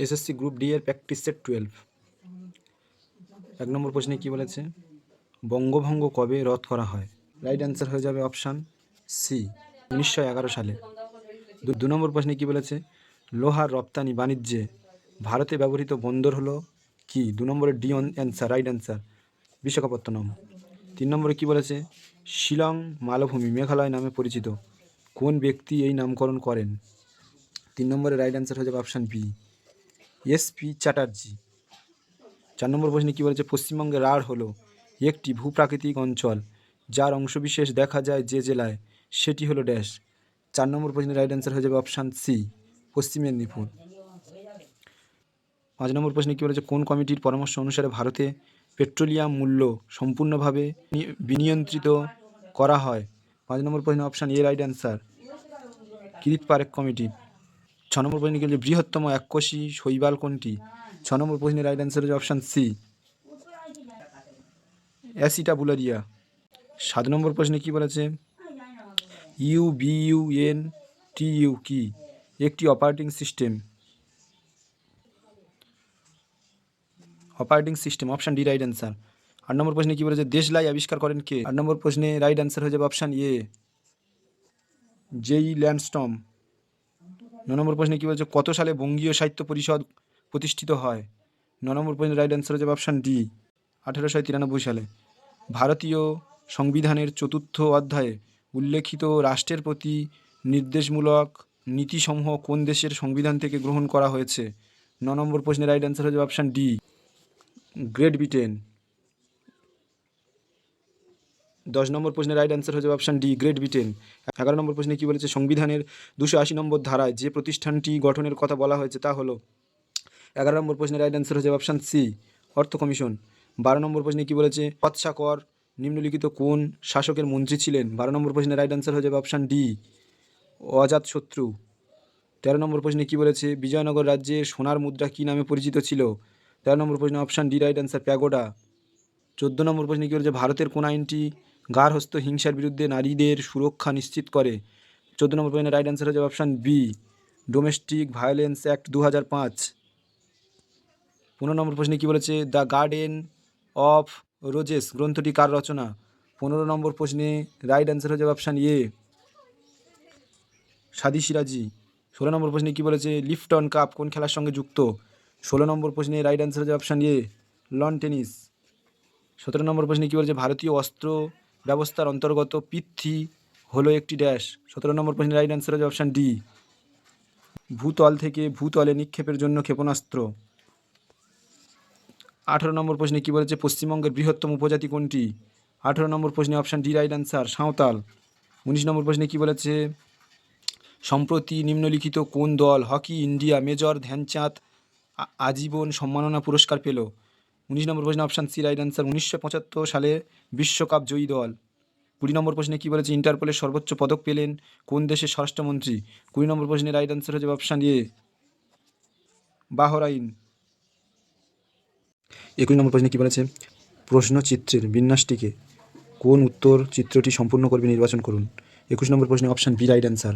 SSC group D এর practice set 12। 1 নম্বর প্রশ্নে কি বলেছে? বঙ্গভঙ্গ কবে রদ করা হয়? রাইট অ্যান্সার হয়ে যাবে অপশান সি, 1911 সালে। 2 নম্বর প্রশ্নে কি বলেছে? লোহার রপ্তানি বাণিজ্যে ভারতে ব্যবহৃত বন্দর হলো কি? 2 নম্বরে D answer, right answer, Visakhapatnam. 3 নম্বরে কি বলেছে? শিলং মালভূমি মেঘালয় নামে পরিচিত কোন ব্যক্তি এই নামকরণ করেন? 3 নম্বরে রাইট অ্যান্সার হয়ে যাবে অপশান বি, এসপি চ্যাটার্জি। 4 নম্বর প্রশ্নে কী বলেছে? পশ্চিমবঙ্গের রাঢ় হলো একটি ভূপ্রাকৃতিক অঞ্চল যার অংশবিশেষ দেখা যায় যে জেলায়, সেটি হলো ড্যাশ। 4 নম্বর প্রশ্নের রাইট অ্যান্সার হয়ে যাবে অপশান সি, পশ্চিম মেদিনীপুর। 5 নম্বর প্রশ্নে কী বলেছে? কোন কমিটির পরামর্শ অনুসারে ভারতে পেট্রোলিয়াম মূল্য সম্পূর্ণভাবে বিনিয়ন্ত্রিত করা হয়? 5 নম্বর প্রশ্নে option A right answer, Kirit Parekh committee. 6 নম্বর প্রশ্নে কী বলেছে? বৃহত্তম এককোষী শৈবাল কোনটি? 6 নম্বর প্রশ্নের রাইট অ্যান্সার হচ্ছে অপশান সি, অ্যাসিটাবুলারিয়া। 7 নম্বর প্রশ্নে কি বলেছে? ইউবিইউএনটিইউ কি? একটি operating system, option D right answer. 8 নম্বর প্রশ্নে কি বলেছে? দেশলাই আবিষ্কার করেন কে? 8 নম্বর প্রশ্নে রাইট অ্যান্সার হয়ে যাবে অপশান এ, জেই ল্যান্ডস্টম। 9 নম্বর প্রশ্নে কি বলেছে? কত সালে বঙ্গীয় সাহিত্য পরিষদ প্রতিষ্ঠিত হয়? 9 নম্বর প্রশ্নের রাইট অ্যান্সার হয়ে যাবে অপশান ডি, 1893 সালে। ভারতীয় সংবিধানের 4th অধ্যায়ে উল্লেখিত রাষ্ট্রের প্রতি নির্দেশমূলক নীতিসমূহ কোন দেশের সংবিধান থেকে গ্রহণ করা হয়েছে? 9 নম্বর প্রশ্নের রাইট অ্যান্সার হয়ে যাবে অপশান ডি, গ্রেট ব্রিটেন। 10 নম্বর প্রশ্নের রাইট অ্যান্সার হয়ে যাবে অপশান ডি, গ্রেট ব্রিটেন। 11 নম্বর প্রশ্নে কী বলেছে? সংবিধানের 280 নম্বর ধারায় যে প্রতিষ্ঠানটি গঠনের কথা বলা হয়েছে তা হলো? 11 নম্বর প্রশ্নের রাইট অ্যান্সার হয়ে যাবে অপশান সি, অর্থ কমিশন। 12 নম্বর প্রশ্নে কী বলেছে? পৎসাকর নিম্নলিখিত কোন শাসকের মন্ত্রী ছিলেন? 12 নম্বর প্রশ্নের রাইট অ্যান্সার হয়ে যাবে অপশান ডি, অজাতশত্রু। 13 নম্বর প্রশ্নে কী বলেছে? বিজয়নগর রাজ্যের সোনার মুদ্রা কী নামে পরিচিত ছিল? 13 নম্বর প্রশ্নে option D right answer, pagoda. 14 নম্বর প্রশ্নে কী বলেছে? ভারতের কোন আইনটি গার্হস্থ্য হিংসার বিরুদ্ধে নারীদের সুরক্ষা নিশ্চিত করে? 14 নম্বর প্রশ্নের রাইট অ্যান্সার হয়ে যাবে option B, domestic violence act 2005। 15 নম্বর প্রশ্নে কী বলেছে? দ্য গার্ডেন অফ রোজেস গ্রন্থটি কার রচনা? 15 নম্বর প্রশ্নে রাইট অ্যান্সার হয়ে যাবে অপশান এ, সাদি সিরাজি। 16 নম্বর প্রশ্নে কী বলেছে? লিফটন কাপ কোন খেলার সঙ্গে যুক্ত? 16 নম্বর প্রশ্নে রাইট অ্যান্সার হয়ে যাবে অপশান এ, লন টেনিস। 17 নম্বর প্রশ্নে কী বলেছে? ভারতীয় অস্ত্র ব্যবস্থার অন্তর্গত পৃথ্বী হলো একটি ড্যাশ। 17 নম্বর প্রশ্নের রাইট অ্যান্সার হয়ে যাবে অপশান ডি, ভূতল থেকে ভূতলে নিক্ষেপের জন্য ক্ষেপণাস্ত্র। 18 নম্বর প্রশ্নে কী বলেছে? পশ্চিমবঙ্গের বৃহত্তম উপজাতি কোনটি? 18 নম্বর প্রশ্নে option D right answer, Santhal. 19 নম্বর প্রশ্নে কী বলেছে? সম্প্রতি নিম্নলিখিত কোন দল হকি ইন্ডিয়া মেজর ধ্যানচাঁদ আজীবন সম্মাননা পুরস্কার পেল? 19 নম্বর প্রশ্নে অপশান সি রাইট অ্যান্সার, 1975 সালে বিশ্বকাপ জয়ী দল। 20 নম্বর প্রশ্নে কী বলেছে? ইন্টারপোলের সর্বোচ্চ পদক পেলেন কোন দেশের স্বরাষ্ট্রমন্ত্রী? 20 নম্বর প্রশ্নে রাইট অ্যান্সার হয়ে যাবে অপশান এ, বাহরাইন। 21 নম্বর প্রশ্নে কী বলেছে? প্রশ্নচিত্রের বিন্যাসটিকে কোন উত্তর চিত্রটি সম্পূর্ণ করবে নির্বাচন করুন। 21 নম্বর প্রশ্নে অপশান বি রাইট অ্যান্সার।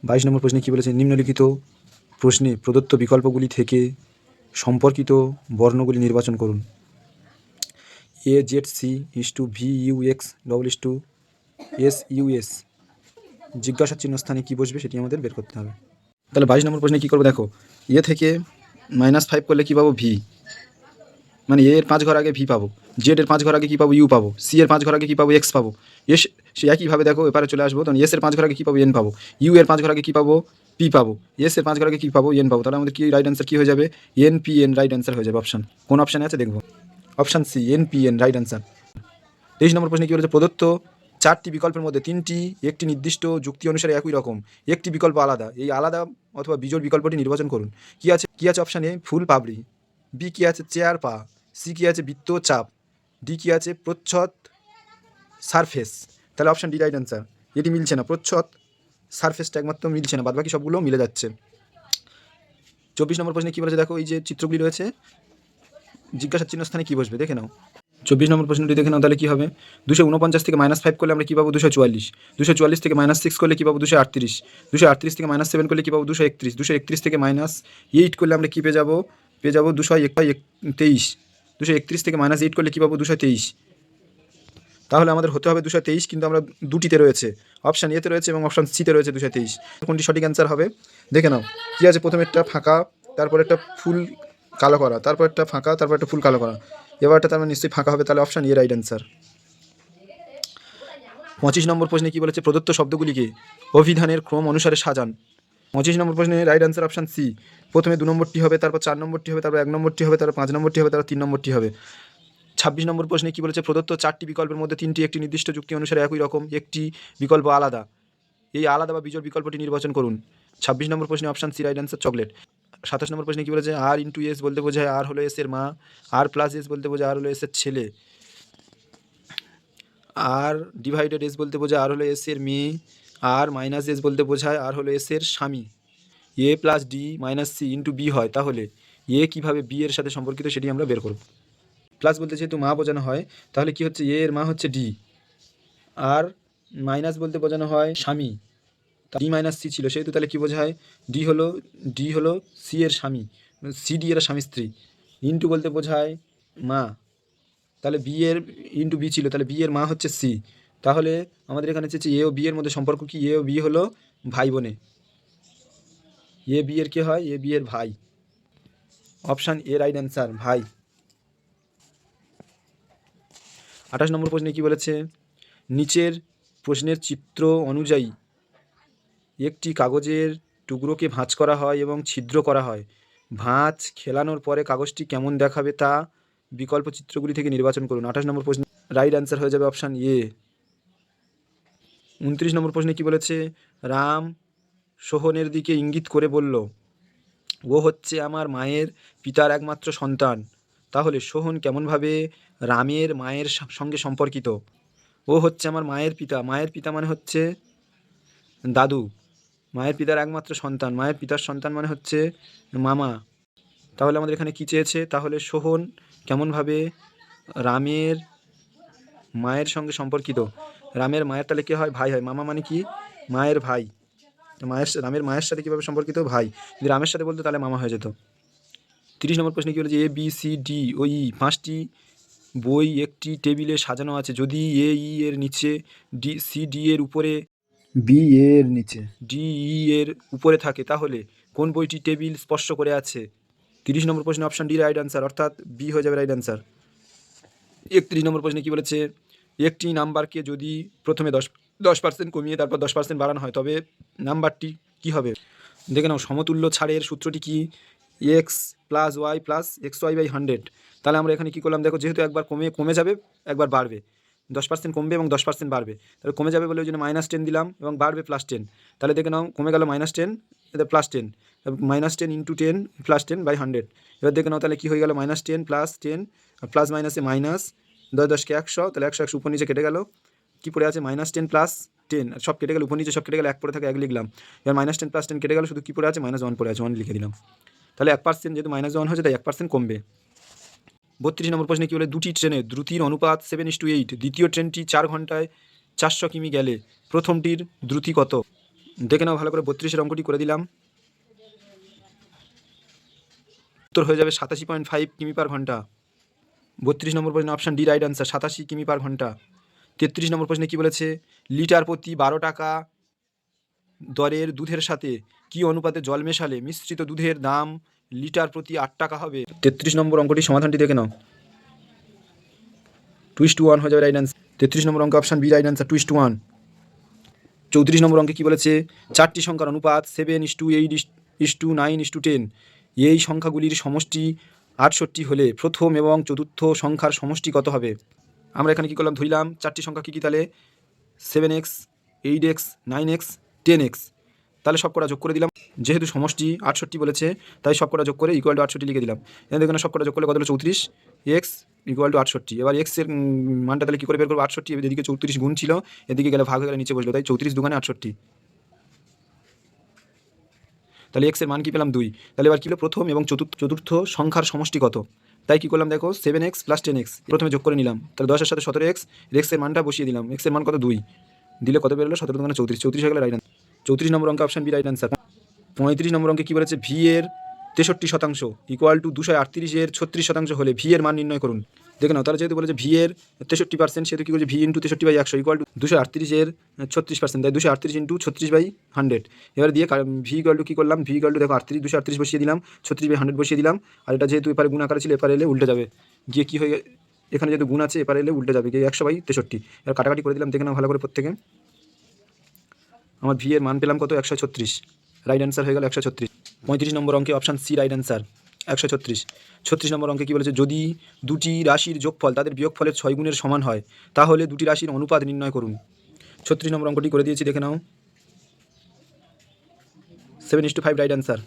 22 নম্বর প্রশ্নে কী বলেছে? নিম্নলিখিত প্রশ্নে প্রদত্ত বিকল্পগুলি থেকে সম্পর্কিত বর্ণগুলি নির্বাচন করুন। A Z C is to V U X double is to S U S, জিজ্ঞাসা চিহ্ন স্থানে কী বসবে সেটি আমাদের বের করতে হবে। তাহলে 22 নম্বর প্রশ্নে কী করবো? দেখো, এ থেকে -5 করলে কী পাবো? ভি, মানে এর 5 ঘর আগে ভি পাবো, জেড এর 5 ঘর আগে কী পাবো? ইউ পাবো, সি এর 5 ঘর আগে কী পাবো? এক্স পাবো। এস সে একইভাবে দেখো এপারে চলে আসবো, তখন এস এর 5 ঘর আগে কী পাবো? এন পাবো। ইউ এর 5 ঘর আগে কী পাবো? পি পাবো। এস এর 5 ঘর আগে কী পাবো? এন পাবো। তাহলে আমাদের কি রাইট অ্যান্সার কী হয়ে যাবে? N P N right answer হয়ে যাবে। অপশান কোন অপশানে আছে দেখবো, option C, N P N right answer. 23 নম্বর প্রশ্নে কী বলেছে? প্রদত্ত 4টি বিকল্পের মধ্যে 3টি একটি নির্দিষ্ট যুক্তি অনুসারে একই রকম, একটি বিকল্প আলাদা। এই আলাদা অথবা বিজোড় বিকল্পটি নির্বাচন করুন। কি আছে option A? Full papdi. B কি আছে? চেয়ার পা। সি কি আছে? বৃত্ত চাপ। ডি কি আছে? প্রচ্ছদ সারফেস। তাহলে অপশান ডি রাইট অ্যান্সার। এটি মিলছে না, প্রচ্ছদ সারফেসটা একমাত্র মিলছে না, বাদবাকি সবগুলো মিলে যাচ্ছে। 24 নম্বর প্রশ্নে কী বলেছে? দেখো এই যে চিত্রগুলি রয়েছে, জিজ্ঞাসার চিহ্ন স্থানে কী বসবে দেখে নাও। 24 নম্বর প্রশ্নটি দেখে নাও, তাহলে কী হবে? 249 থেকে -5 করলে আমরা কী পাবো? 244। 244 থেকে -6 করলে কী পাবো? 238। 238 থেকে -7 করলে কী পাবো? 231। 231 থেকে -8 করলে আমরা কী পেয়ে যাবো? 223। 231 থেকে -8 করলে কী পাবো? 223। তাহলে আমাদের হতে হবে 223, কিন্তু আমরা দুটিতে রয়েছে, অপশান এতে রয়েছে এবং অপশান সিতে রয়েছে 223। কোনটি সঠিক অ্যান্সার হবে দেখে নাও। কী আছে? প্রথমে একটা ফাঁকা, তারপর একটা ফুল কালো করা, তারপর একটা ফাঁকা, তারপর একটা ফুল কালো করা। এবারটা তার মানে নিশ্চয়ই ফাঁকা হবে, তাহলে অপশান এ রাইট অ্যান্সার। 25 নম্বর প্রশ্নে কী বলেছে? প্রদত্ত শব্দগুলিকে অভিধানের ক্রম অনুসারে সাজান। 25 নম্বর প্রশ্নে রাইট অ্যান্সার অপশান সি। প্রথমে 2 নম্বরটি হবে, তারপর 4 নম্বরটি হবে, তারপর 1 নম্বরটি হবে, তারপর 5 নম্বরটি হবে, তারপর 3 নম্বরটি হবে। 26 নম্বর প্রশ্নে কী বলেছে? প্রদত্ত 4টি বিকল্পের মধ্যে 3টি একটি নির্দিষ্ট যুক্তি অনুসারে একই রকম, একটি বিকল্প আলাদা। এই আলাদা বা বিজোড় বিকল্পটি নির্বাচন করুন। 26 নম্বর প্রশ্নে option C right answer, chocolate. 27 নম্বর প্রশ্নে কী বলেছে? আর ইন্টু এস বলতে বোঝায় আর হলো এস এর মা, আর প্লাস এস বলতে বোঝায় আর হলো এস এর ছেলে, আর ডিভাইডেড এস বলতে বোঝায় আর হলো এস এর মেয়ে, আর মাইনাস এস বলতে বোঝায় আর হলো এস এর স্বামী। A plus D minus C into B হয়, তাহলে এ কীভাবে বি এর সাথে সম্পর্কিত সেটি আমরা বের করব। প্লাস বলতে যেহেতু মা বোঝানো হয়, তাহলে কি হচ্ছে? এ এর মা হচ্ছে ডি, আর মাইনাস বলতে বোঝানো হয় স্বামী, ডি মাইনাস সি ছিল, সেহেতু তাহলে কী বোঝায়? ডি হলো সি এর স্বামী, সি ডি এর স্বামী স্ত্রী। ইন্টু বলতে বোঝায় মা, তাহলে বি এর ইন্টু বি ছিল, তাহলে বি এর মা হচ্ছে সি। তাহলে আমাদের এখানে হচ্ছে এ ও বি এর মধ্যে সম্পর্ক কি? এ ও বি হলো ভাই বোনে, এ বি এর কে হয়? এ বি এর ভাই। অপশান এ রাইট অ্যান্সার, ভাই। 28 নম্বর প্রশ্নে কী বলেছে? নিচের প্রশ্নের চিত্র অনুযায়ী একটি কাগজের টুকরোকে ভাঁজ করা হয় এবং ছিদ্র করা হয়। ভাঁজ খেলানোর পরে কাগজটি কেমন দেখাবে তা বিকল্প চিত্রগুলি থেকে নির্বাচন করুন। 28 নম্বর প্রশ্ন রাইট অ্যান্সার হয়ে যাবে অপশান এ। 29 নম্বর প্রশ্নে কী বলেছে? রাম সোহনের দিকে ইঙ্গিত করে বলল, ও হচ্ছে আমার মায়ের পিতার একমাত্র সন্তান। তাহলে সোহন কেমনভাবে রামের মায়ের সঙ্গে সম্পর্কিত? ও হচ্ছে আমার মায়ের পিতা, মায়ের পিতা মানে হচ্ছে দাদু, মায়ের পিতার একমাত্র সন্তান, মায়ের পিতার সন্তান মানে হচ্ছে মামা। তাহলে আমাদের এখানে কী চেয়েছে? তাহলে সোহন কেমনভাবে রামের মায়ের সঙ্গে সম্পর্কিত? রামের মায়ের তাহলে কে হয়? ভাই হয়। মামা মানে কি? মায়ের ভাই। তো রামের মায়ের সাথে কীভাবে সম্পর্কিত? ভাই। যদি রামের সাথে বলতো তাহলে মামা হয়ে যেত। 30 নম্বর প্রশ্নে কী বলেছে? এ বি সি ডি ও ই 5টি বই একটি টেবিলে সাজানো আছে। যদি এ ই এর নিচে, ডি সি ডি এর উপরে, বি এর নিচে, ডি ই এর উপরে থাকে, তাহলে কোন বইটি টেবিল স্পর্শ করে আছে? 30 নম্বর প্রশ্নে অপশান ডি রাইট অ্যান্সার, অর্থাৎ বি হয়ে যাবে রাইট অ্যান্সার। 31 নম্বর প্রশ্নে কী বলেছে? একটি নাম্বারকে যদি প্রথমে 10% কমিয়ে তারপর 10% বাড়ানো হয়, তবে নাম্বারটি কী হবে? দেখে নাও, সমতুল্য ছাড়ের সূত্রটি কি? X plus Y plus X Y by 100। তাহলে আমরা এখানে কী করলাম? দেখো, যেহেতু একবার কমে যাবে, একবার বাড়বে, 10% কমবে এবং 10% বাড়বে, তাহলে কমে যাবে বলে ওই জন্য -10 দিলাম এবং বাড়বে +10। তাহলে দেখে নাও, কমে গেল -10, এটা +10, -10 × 10 +10/100। এবার দেখে নাও তাহলে কী হয়ে গেল? -10 + 10, প্লাস মাইনাসে মাইনাস, 10 10 100, তাহলে 100 100 উপর নিচে কেটে গেল, কী পড়ে আছে? -10 + 10, সব কেটে গেল, উপর নিচে সব কেটে গেল, 1 পড়ে থাকে 1 লিখলাম। এবার -10 + 10 কেটে গেল, শুধু কী পড়ে আছে? -1 পড়ে আছে, 1 লিখে দিলাম। তাহলে 1%, যেহেতু -1 হয়েছে তাই 1% কমবে। 32 নম্বর প্রশ্নে কী বলে? দুটি ট্রেনের দ্রুতির অনুপাত 7:8। দ্বিতীয় ট্রেনটি 4 ঘন্টায় 400 কিমি গেলে প্রথমটির দ্রুতি কত? দেখে নাও ভালো করে, 32-এর অঙ্কটি করে দিলাম। উত্তর হয়ে যাবে 87.5 কিমি/ঘন্টা। 32 নম্বর প্রশ্নে অপশান ডি রাইট অ্যান্সার, 87 কিমি/ঘন্টা। 33 নম্বর প্রশ্নে কী বলেছে? লিটার প্রতি 12 টাকা দরের দুধের সাথে কী অনুপাতে জল মেশালে মিশ্রিত দুধের দাম লিটার প্রতি 8 টাকা হবে? 33 নম্বর অঙ্কটির সমাধানটি দেখে নাও। 2:1 হয়ে যাবে রাইট অ্যান্সার। 33 নম্বর অঙ্ক অপশান বি রাইট অ্যান্সার, 2:1। 34 নম্বর অঙ্কে কী বলেছে? 4টি সংখ্যার অনুপাত 7:8:9:10। এই সংখ্যাগুলির সমষ্টি 68 হলে প্রথম এবং চতুর্থ সংখ্যার সমষ্টি কত হবে? আমরা এখানে কী করলাম? ধরলাম 4টি সংখ্যা কী কী? তাহলে 7x, 8x, 9x, 10x। তাহলে সব কটা যোগ করে দিলাম, যেহেতু সমষ্টি 68 বলেছে তাই সব কটা যোগ করে = 68 লিখে দিলাম। এখানে দেখুন, সব কটা যোগ করলে কত হলো? 34, x = 68। এবার x এর মানটা তাহলে কী করে বের করবো? 68, এদিকে 34 গুণ ছিল, এদিকে গেলে ভাগ হয়ে গেলে নিচে বসলো, তাই 34 2 × 68। তাহলে x এর মান কী পেলাম? 2। তাহলে এবার কী হলো? প্রথম এবং চতুর্থ সংখ্যার সমষ্টি কত? তাই কী করলাম দেখো 7x + 10x প্রথমে যোগ করে নিলাম, তাহলে 10-এর সাথে 17x, এক্সের মানটা বসিয়ে দিলাম, এক্সের মান কত 2, দিলে কত বেরোলো 17 × 34, 34 হয়ে গেল রাইট অ্যান্সার। 34 নম্বর অঙ্কে অপশান বি রাইট অ্যান্সার। 35 নম্বর অঙ্কে কী বলেছে, ভি এর 63% = 238 এর 36% হলে ভি এর মান নির্ণয় করুন। দেখে নাও, তাহলে যেহেতু বলেছে ভি এর 63%, সেহেতু কী করছে ভি × 63/100 = 238 এর 36%, তাই 238 × 36/100। এবার দিয়ে ভি = কী করলাম, ভি = দেখো 38, 238 বসিয়ে দিলাম, 36/100 বসিয়ে দিলাম, আর এটা যেহেতু এপারে গুণ আকারে ছিল এপারে এলে উল্টে যাবে, গিয়ে কী হয়ে এখানে যেহেতু গুণ আছে এপারে এলে উল্টে যাবে, গিয়ে 100/63। এবার কাটাকাটি করে দিলাম, দেখে নাও ভালো করে প্রত্যেকে। আমার ভি এর মান পেলাম কত, 136, রাইট অ্যান্সার হয়ে গেল 136। 35 নম্বর অঙ্কে অপশান সি রাইট অ্যান্সার, 136। 36 নম্বর অঙ্কে কী বলেছে, যদি দুটি রাশির যোগফল তাদের বিয়োগফলের 6 গুণের সমান হয় তাহলে দুটি রাশির অনুপাত নির্ণয় করুন। 36 নম্বর অঙ্কটি করে দিয়েছি, দেখে নাও, 7:5 রাইট অ্যান্সার।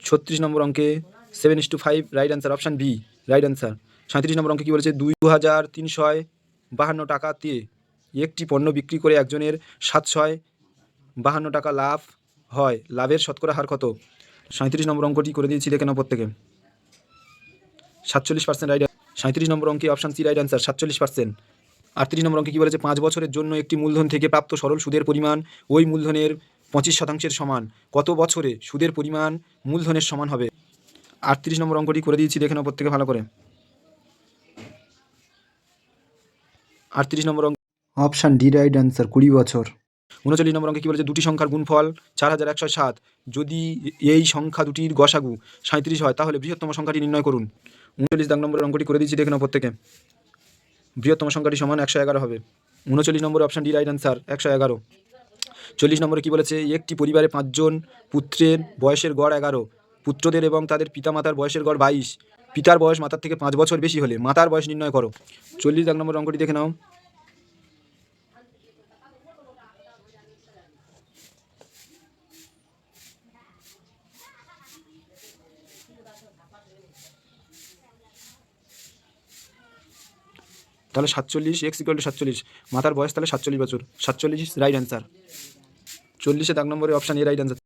36 নম্বর অঙ্কে 7:5 right answer, option B right answer. 37 নম্বর অঙ্কে কী বলেছে, 2,352 টাকাতে একটি পণ্য বিক্রি করে একজনের 752 টাকা লাভ হয়, লাভের শতকরা হার কত? 37 নম্বর অঙ্কটি করে দিয়েছি, দেখে নাও প্রত্যেকে। 47% রাইট। 37 নম্বর অঙ্কে অপশান সি রাইট অ্যান্সার, 47%। 38 নম্বর অঙ্কে কী বলেছে, 5 বছরের জন্য একটি মূলধন থেকে প্রাপ্ত সরল সুদের পরিমাণ ওই মূলধনের 25% সমান, কত বছরে সুদের পরিমাণ মূলধনের সমান হবে? 38 নম্বর অঙ্কটি করে দিয়েছি, দেখে নাও প্রত্যেকে ভালো করে। 38 নম্বর অঙ্ক অপশান ডি রাইট অ্যান্সার, 20 বছর। 39 নম্বর অঙ্কে কী বলেছে, দুটি সংখ্যার গুণফল 4107, যদি এই সংখ্যা দুটির গসাগু 37 হয় তাহলে বৃহত্তম সংখ্যাটি নির্ণয় করুন। 39 নম্বরের অঙ্কটি করে দিয়েছি, দেখে নাও প্রত্যেকে। বৃহত্তম সংখ্যাটি সমান 111 হবে। 39 নম্বরে অপশান ডি রাইট অ্যান্সার, 111। 40 নম্বরে কী বলেছে, একটি পরিবারে 5 জন পুত্রের বয়সের গড় 11, পুত্রদের এবং তাদের পিতামাতার বয়সের গড় 22, পিতার বয়স মাতার থেকে 5 বছর বেশি হলে মাতার বয়স নির্ণয় করো। 40 নম্বর অঙ্কটি দেখে নাও। তাহলে 47, x = 47, মাতার বয়স তাহলে 47 বছর, 47 রাইট অ্যান্সার। 40 দাগ নম্বরে অপশান এ রাইট অ্যান্সার।